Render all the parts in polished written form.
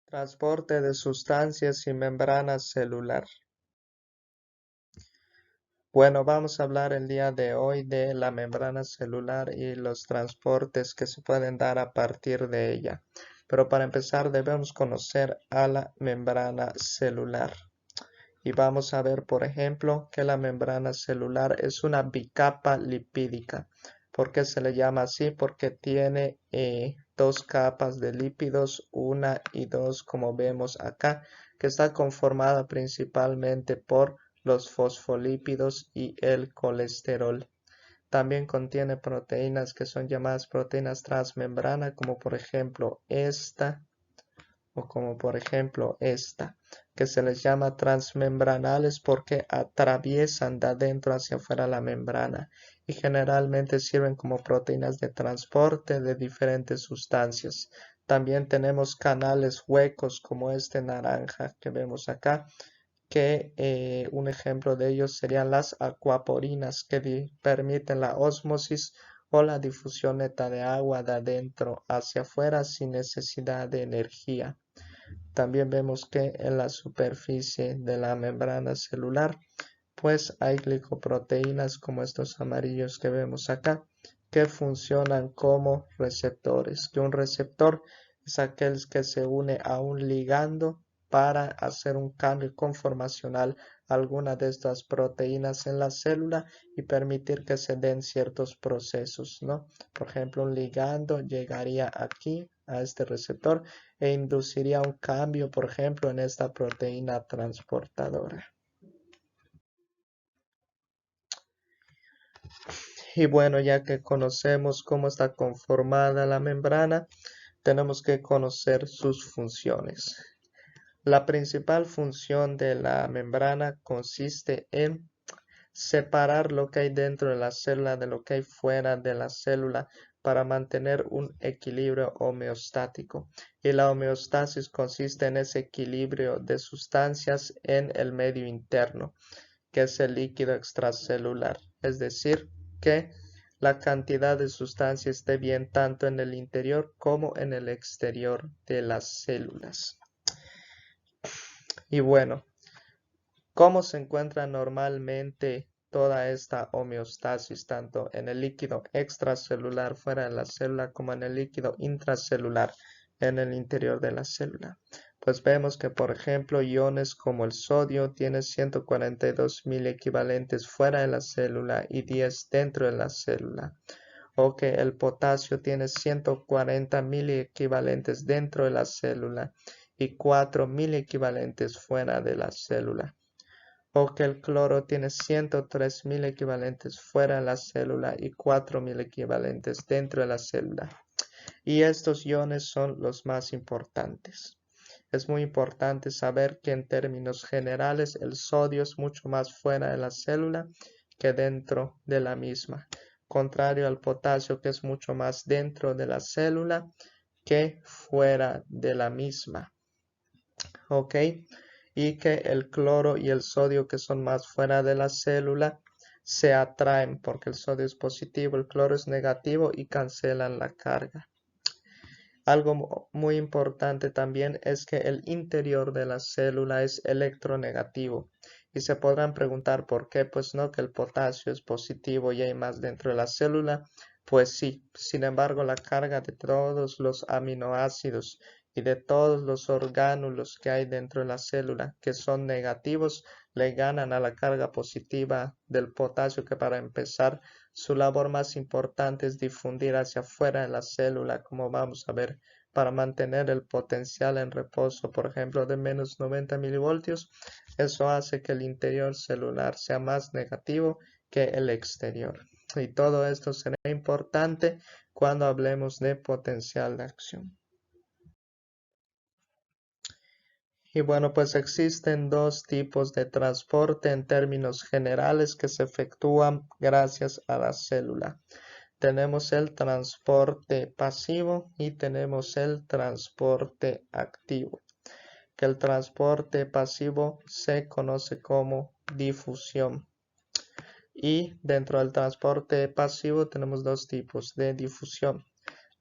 Transporte de sustancias y membrana celular. Bueno, vamos a hablar el día de hoy de la membrana celular y los transportes que se pueden dar a partir de ella. Pero para empezar debemos conocer a la membrana celular. Y vamos a ver, por ejemplo, que la membrana celular es una bicapa lipídica. ¿Por qué se le llama así? Porque tiene dos capas de lípidos, una y dos, como vemos acá, que está conformada principalmente por los fosfolípidos y el colesterol. También contiene proteínas que son llamadas proteínas transmembrana, como por ejemplo esta, que se les llama transmembranales porque atraviesan de adentro hacia afuera la membrana y generalmente sirven como proteínas de transporte de diferentes sustancias. También tenemos canales huecos como este naranja que vemos acá, que un ejemplo de ellos serían las acuaporinas que permiten la ósmosis o la difusión neta de agua de adentro hacia afuera sin necesidad de energía. También vemos que en la superficie de la membrana celular pues hay glicoproteínas como estos amarillos que vemos acá que funcionan como receptores. Que un receptor es aquel que se une a un ligando para hacer un cambio conformacional a alguna de estas proteínas en la célula y permitir que se den ciertos procesos, ¿no? Por ejemplo, un ligando llegaría aquí a este receptor e induciría un cambio, por ejemplo, en esta proteína transportadora. Y bueno, ya que conocemos cómo está conformada la membrana, tenemos que conocer sus funciones. La principal función de la membrana consiste en separar lo que hay dentro de la célula de lo que hay fuera de la célula para mantener un equilibrio homeostático. Y la homeostasis consiste en ese equilibrio de sustancias en el medio interno, que es el líquido extracelular. Es decir, que la cantidad de sustancia esté bien tanto en el interior como en el exterior de las células. Y bueno, ¿cómo se encuentra normalmente toda esta homeostasis tanto en el líquido extracelular fuera de la célula como en el líquido intracelular en el interior de la célula? Pues vemos que, por ejemplo, iones como el sodio tiene 142.000 equivalentes fuera de la célula y 10 dentro de la célula. O que el potasio tiene 140.000 equivalentes dentro de la célula y 4.000 equivalentes fuera de la célula. O que el cloro tiene 103.000 equivalentes fuera de la célula y 4.000 equivalentes dentro de la célula. Y estos iones son los más importantes. Es muy importante saber que en términos generales el sodio es mucho más fuera de la célula que dentro de la misma, contrario al potasio que es mucho más dentro de la célula que fuera de la misma. ¿Ok? Y que el cloro y el sodio que son más fuera de la célula se atraen porque el sodio es positivo, el cloro es negativo y cancelan la carga. Algo muy importante también es que el interior de la célula es electronegativo. Y se podrán preguntar por qué, pues no, que el potasio es positivo y hay más dentro de la célula. Pues sí, sin embargo la carga de todos los aminoácidos y de todos los orgánulos que hay dentro de la célula que son negativos le ganan a la carga positiva del potasio, que para empezar su labor más importante es difundir hacia afuera de la célula, como vamos a ver, para mantener el potencial en reposo, por ejemplo, de menos 90 milivoltios. Eso hace que el interior celular sea más negativo que el exterior. Y todo esto será importante cuando hablemos de potencial de acción. Y bueno, pues existen dos tipos de transporte en términos generales que se efectúan gracias a la célula. Tenemos el transporte pasivo y tenemos el transporte activo. Que el transporte pasivo se conoce como difusión. Y dentro del transporte pasivo tenemos dos tipos de difusión.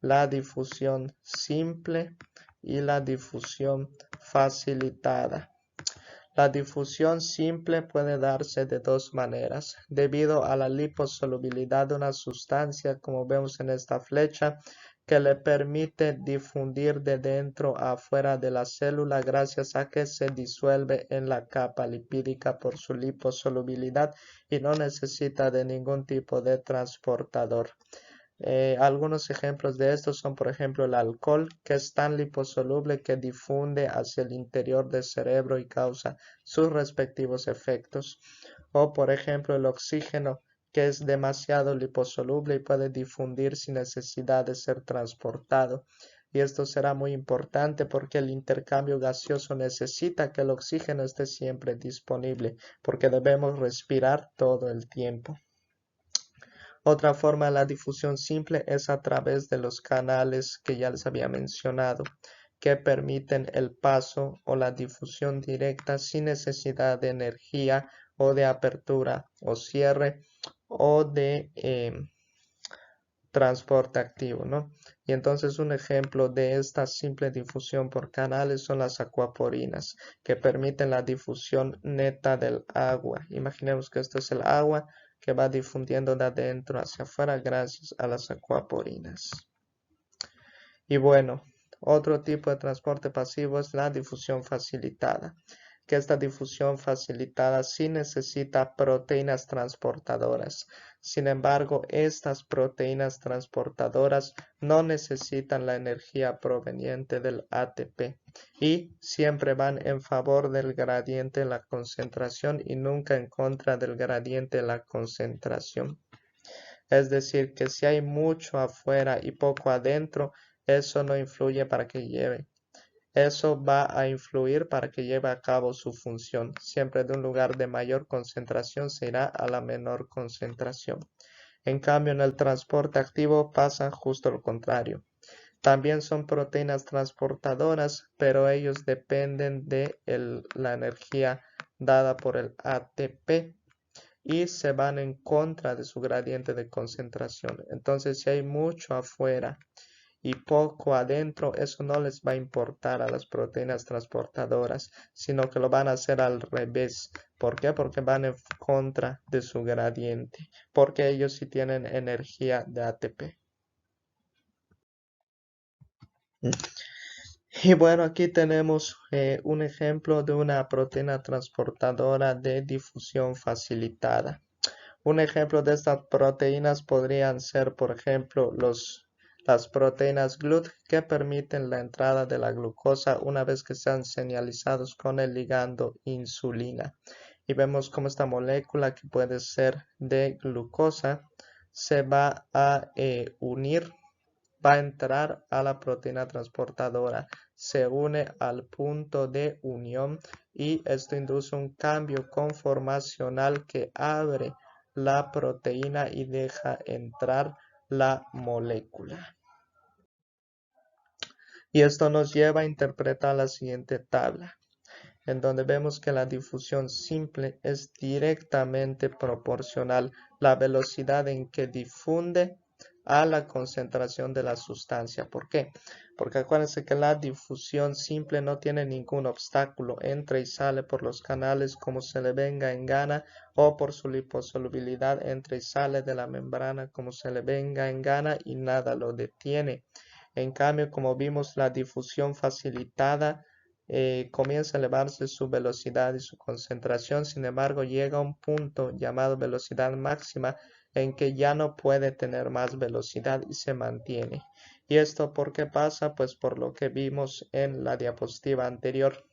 La difusión simple y la difusión facilitada. La difusión simple puede darse de dos maneras. Debido a la liposolubilidad de una sustancia, como vemos en esta flecha, que le permite difundir de dentro a afuera de la célula gracias a que se disuelve en la capa lipídica por su liposolubilidad y no necesita de ningún tipo de transportador. Algunos ejemplos de estos son, por ejemplo, el alcohol, que es tan liposoluble que difunde hacia el interior del cerebro y causa sus respectivos efectos. O, por ejemplo, el oxígeno, que es demasiado liposoluble y puede difundir sin necesidad de ser transportado. Y esto será muy importante porque el intercambio gaseoso necesita que el oxígeno esté siempre disponible, porque debemos respirar todo el tiempo. Otra forma de la difusión simple es a través de los canales que ya les había mencionado, que permiten el paso o la difusión directa sin necesidad de energía o de apertura o cierre o de transporte activo, ¿no? Y entonces un ejemplo de esta simple difusión por canales son las acuaporinas, que permiten la difusión neta del agua. Imaginemos que esto es el agua que va difundiendo de adentro hacia afuera gracias a las acuaporinas. Y bueno, otro tipo de transporte pasivo es la difusión facilitada, que esta difusión facilitada sí necesita proteínas transportadoras. Sin embargo, estas proteínas transportadoras no necesitan la energía proveniente del ATP y siempre van en favor del gradiente de la concentración y nunca en contra del gradiente de la concentración. Es decir, que si hay mucho afuera y poco adentro, eso no influye para que lleve. Eso va a influir para que lleve a cabo su función. Siempre de un lugar de mayor concentración se irá a la menor concentración. En cambio, en el transporte activo pasa justo lo contrario. También son proteínas transportadoras, pero ellos dependen de la energía dada por el ATP y se van en contra de su gradiente de concentración. Entonces, si hay mucho afuera y poco adentro, eso no les va a importar a las proteínas transportadoras, sino que lo van a hacer al revés. ¿Por qué? Porque van en contra de su gradiente, porque ellos sí tienen energía de ATP. Y bueno, aquí tenemos un ejemplo de una proteína transportadora de difusión facilitada. Un ejemplo de estas proteínas podrían ser, por ejemplo, las proteínas GLUT que permiten la entrada de la glucosa una vez que sean señalizados con el ligando insulina. Y vemos cómo esta molécula, que puede ser de glucosa, se va a unir, va a entrar a la proteína transportadora, se une al punto de unión y esto induce un cambio conformacional que abre la proteína y deja entrar la molécula. Y esto nos lleva a interpretar la siguiente tabla, en donde vemos que la difusión simple es directamente proporcional a la velocidad en que difunde a la concentración de la sustancia. ¿Por qué? Porque acuérdense que la difusión simple no tiene ningún obstáculo, entra y sale por los canales como se le venga en gana, o por su liposolubilidad entra y sale de la membrana como se le venga en gana y nada lo detiene. En cambio, como vimos, la difusión facilitada comienza a elevarse su velocidad y su concentración, sin embargo llega a un punto llamado velocidad máxima en que ya no puede tener más velocidad y se mantiene. ¿Y esto por qué pasa? Pues por lo que vimos en la diapositiva anterior.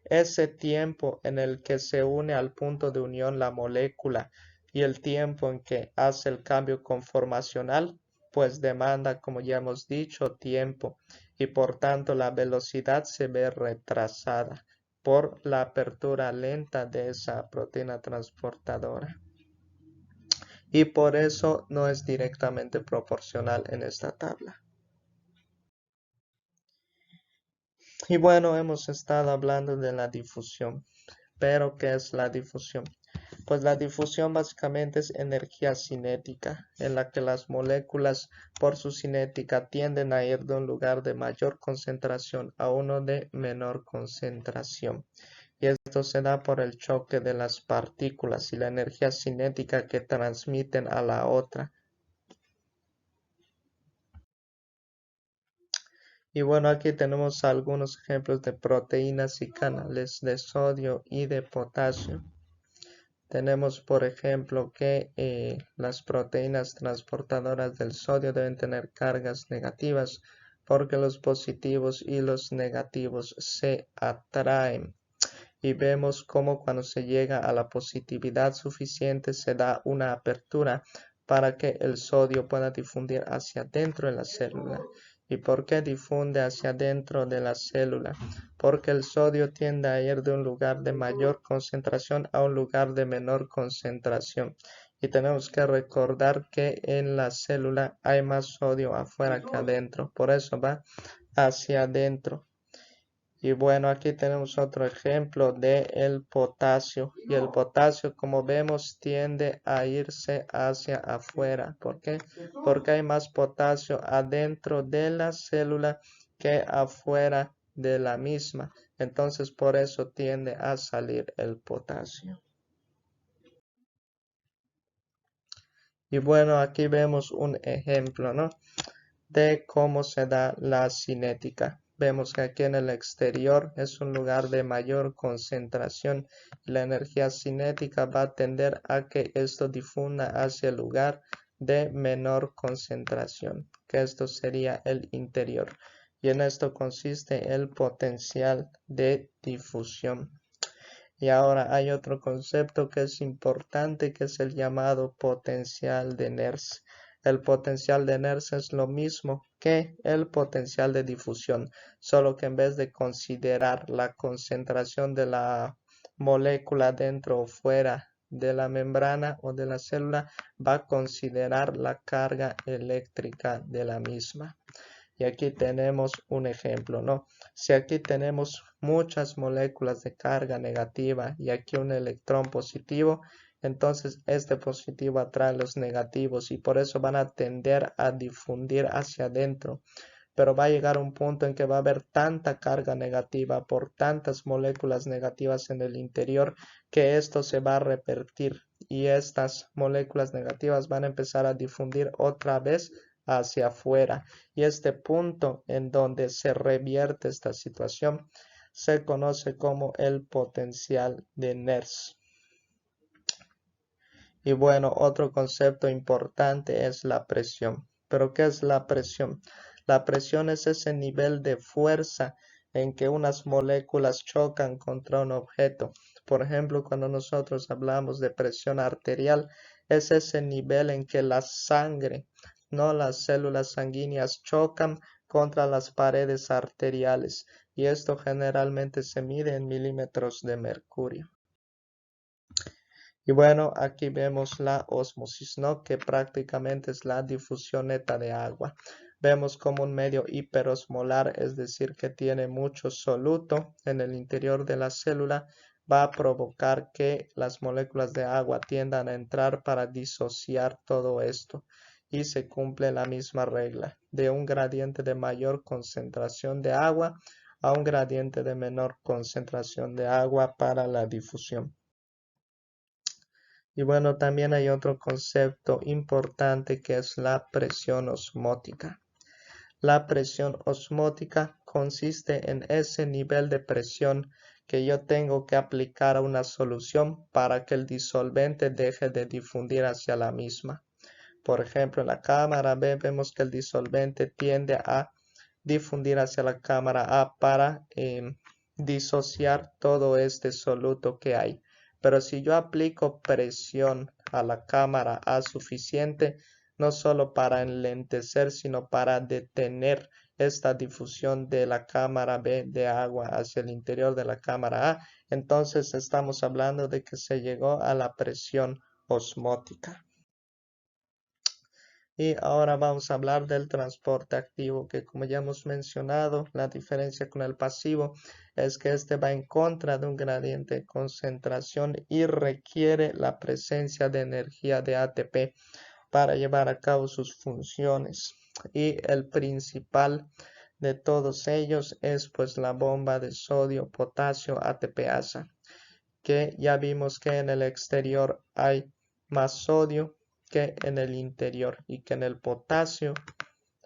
Ese tiempo en el que se une al punto de unión la molécula y el tiempo en que hace el cambio conformacional, pues demanda, como ya hemos dicho, tiempo y por tanto la velocidad se ve retrasada por la apertura lenta de esa proteína transportadora. Y por eso no es directamente proporcional en esta tabla. Y bueno, hemos estado hablando de la difusión. Pero, ¿qué es la difusión? Pues la difusión básicamente es energía cinética, en la que las moléculas por su cinética tienden a ir de un lugar de mayor concentración a uno de menor concentración. Y esto se da por el choque de las partículas y la energía cinética que transmiten a la otra. Y bueno, aquí tenemos algunos ejemplos de proteínas y canales de sodio y de potasio. Tenemos, por ejemplo, que las proteínas transportadoras del sodio deben tener cargas negativas porque los positivos y los negativos se atraen. Y vemos cómo cuando se llega a la positividad suficiente se da una apertura para que el sodio pueda difundir hacia dentro de la célula. ¿Y por qué difunde hacia dentro de la célula? Porque el sodio tiende a ir de un lugar de mayor concentración a un lugar de menor concentración. Y tenemos que recordar que en la célula hay más sodio afuera que adentro. Por eso va hacia adentro. Y bueno, aquí tenemos otro ejemplo de el potasio. Y el potasio, como vemos, tiende a irse hacia afuera. ¿Por qué? Porque hay más potasio adentro de la célula que afuera de la misma. Entonces, por eso tiende a salir el potasio. Y bueno, aquí vemos un ejemplo, ¿no?, de cómo se da la cinética. Vemos que aquí en el exterior es un lugar de mayor concentración y la energía cinética va a tender a que esto difunda hacia el lugar de menor concentración, que esto sería el interior. Y en esto consiste el potencial de difusión. Y ahora hay otro concepto que es importante, que es el llamado potencial de Nernst. El potencial de Nernst es lo mismo que el potencial de difusión, solo que en vez de considerar la concentración de la molécula dentro o fuera de la membrana o de la célula, va a considerar la carga eléctrica de la misma. Y aquí tenemos un ejemplo, ¿no? Si aquí tenemos muchas moléculas de carga negativa y aquí un electrón positivo, entonces este positivo atrae los negativos y por eso van a tender a difundir hacia adentro. Pero va a llegar un punto en que va a haber tanta carga negativa por tantas moléculas negativas en el interior que esto se va a repetir y estas moléculas negativas van a empezar a difundir otra vez hacia afuera. Y este punto en donde se revierte esta situación se conoce como el potencial de Nernst. Y bueno, otro concepto importante es la presión. ¿Pero qué es la presión? La presión es ese nivel de fuerza en que unas moléculas chocan contra un objeto. Por ejemplo, cuando nosotros hablamos de presión arterial, es ese nivel en que la sangre, no las células sanguíneas, chocan contra las paredes arteriales. Y esto generalmente se mide en milímetros de mercurio. Y bueno, aquí vemos la ósmosis, ¿no?, que prácticamente es la difusión neta de agua. Vemos como un medio hiperosmolar, es decir, que tiene mucho soluto en el interior de la célula, va a provocar que las moléculas de agua tiendan a entrar para disociar todo esto. Y se cumple la misma regla, de un gradiente de mayor concentración de agua a un gradiente de menor concentración de agua para la difusión. Y bueno, también hay otro concepto importante que es la presión osmótica. La presión osmótica consiste en ese nivel de presión que yo tengo que aplicar a una solución para que el disolvente deje de difundir hacia la misma. Por ejemplo, en la cámara B vemos que el disolvente tiende a difundir hacia la cámara A para disociar todo este soluto que hay. Pero si yo aplico presión a la cámara A suficiente, no solo para enlentecer, sino para detener esta difusión de la cámara B de agua hacia el interior de la cámara A, entonces estamos hablando de que se llegó a la presión osmótica. Y ahora vamos a hablar del transporte activo, que como ya hemos mencionado, la diferencia con el pasivo es que este va en contra de un gradiente de concentración y requiere la presencia de energía de ATP para llevar a cabo sus funciones. Y el principal de todos ellos es pues la bomba de sodio, potasio, ATPasa, que ya vimos que en el exterior hay más sodio que en el interior y que en el potasio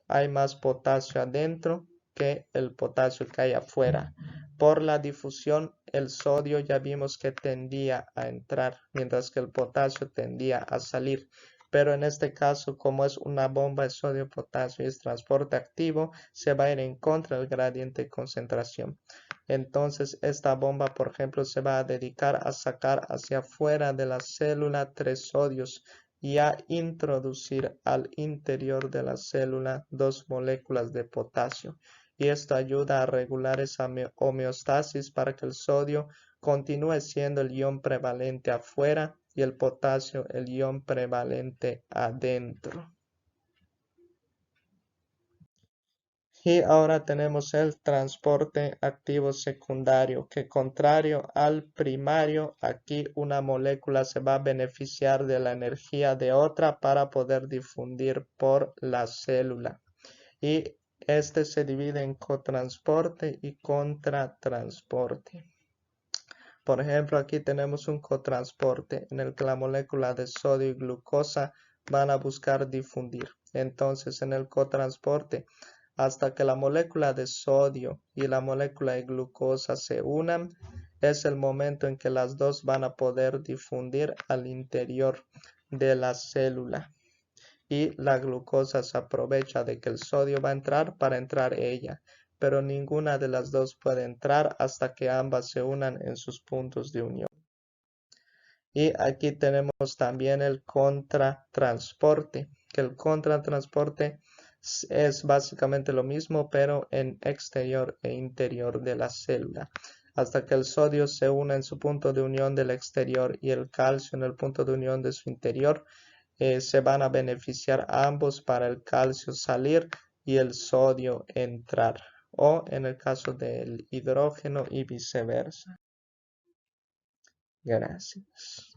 hay más potasio adentro que el potasio que hay afuera. Por la difusión, el sodio ya vimos que tendía a entrar, mientras que el potasio tendía a salir. Pero en este caso, como es una bomba de sodio-potasio y es transporte activo, se va a ir en contra del gradiente de concentración. Entonces, esta bomba, por ejemplo, se va a dedicar a sacar hacia afuera de la célula 3 sodios y a introducir al interior de la célula 2 moléculas de potasio. Y esto ayuda a regular esa homeostasis para que el sodio continúe siendo el ion prevalente afuera y el potasio el ion prevalente adentro. Y ahora tenemos el transporte activo secundario, que contrario al primario, aquí una molécula se va a beneficiar de la energía de otra para poder difundir por la célula. Y este se divide en cotransporte y contratransporte. Por ejemplo, aquí tenemos un cotransporte en el que la molécula de sodio y glucosa van a buscar difundir. Entonces, en el cotransporte, hasta que la molécula de sodio y la molécula de glucosa se unan, es el momento en que las dos van a poder difundir al interior de la célula. Y la glucosa se aprovecha de que el sodio va a entrar para entrar ella, pero ninguna de las dos puede entrar hasta que ambas se unan en sus puntos de unión. Y aquí tenemos también el contratransporte, que el contratransporte es básicamente lo mismo, pero en exterior e interior de la célula. Hasta que el sodio se una en su punto de unión del exterior y el calcio en el punto de unión de su interior, se van a beneficiar ambos para el calcio salir y el sodio entrar, o en el caso del hidrógeno y viceversa. Gracias.